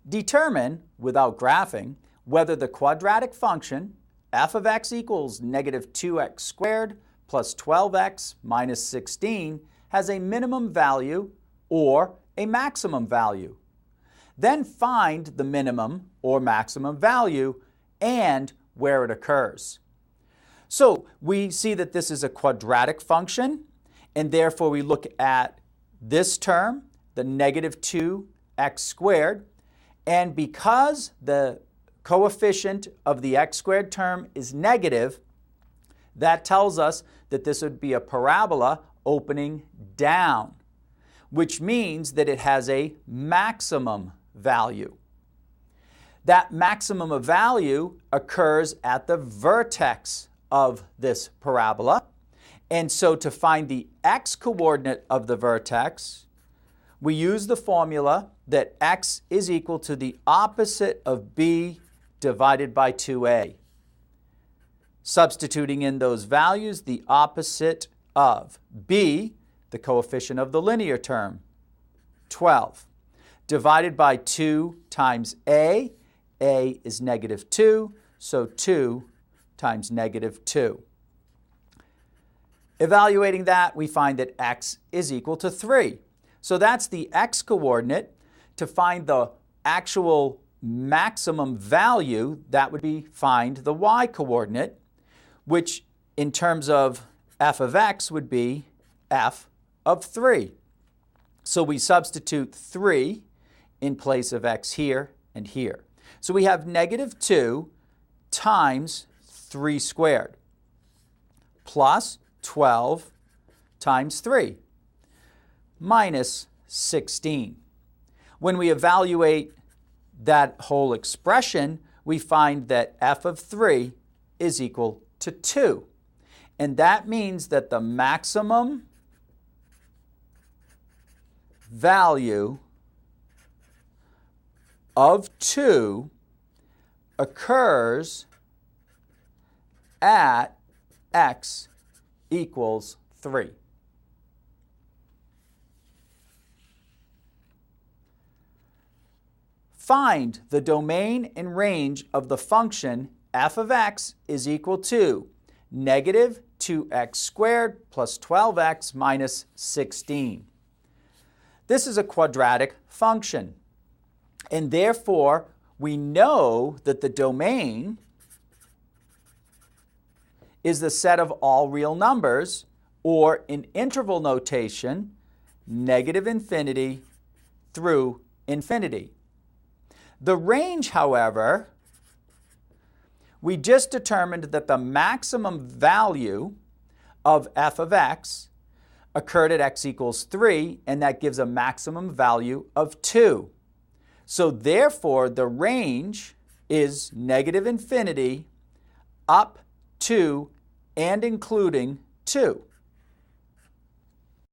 Determine, without graphing, whether the quadratic function f of x equals negative 2x squared plus 12x minus 16 has a minimum value or a maximum value. Then find the minimum or maximum value and where it occurs. So we see that this is a quadratic function, and therefore we look at this term, the negative 2x squared, and because the coefficient of the x squared term is negative, that tells us that this would be a parabola opening down, which means that it has a maximum value. That maximum of value occurs at the vertex of this parabola. And so to find the x-coordinate of the vertex, we use the formula that x is equal to the opposite of b divided by 2a. Substituting in those values, the opposite of b, the coefficient of the linear term, 12, divided by 2 times a is negative 2, so 2 times negative 2. Evaluating that, we find that x is equal to 3. So that's the x-coordinate. To find the actual maximum value, that would be find the y-coordinate, which in terms of f of x would be f of 3. So we substitute 3 in place of x here and here. So we have negative 2 times 3 squared plus 12 times 3 minus 16. When we evaluate that whole expression, we find that f of 3 is equal to 2. And that means that the maximum value of 2 occurs at x equals 3. Find the domain and range of the function f of x is equal to negative 2x squared plus 12x minus 16. This is a quadratic function, and therefore we know that the domain is the set of all real numbers, or in interval notation, negative infinity through infinity. The range, however, we just determined that the maximum value of f of x occurred at x equals 3, and that gives a maximum value of 2. So therefore, the range is negative infinity up to and including 2.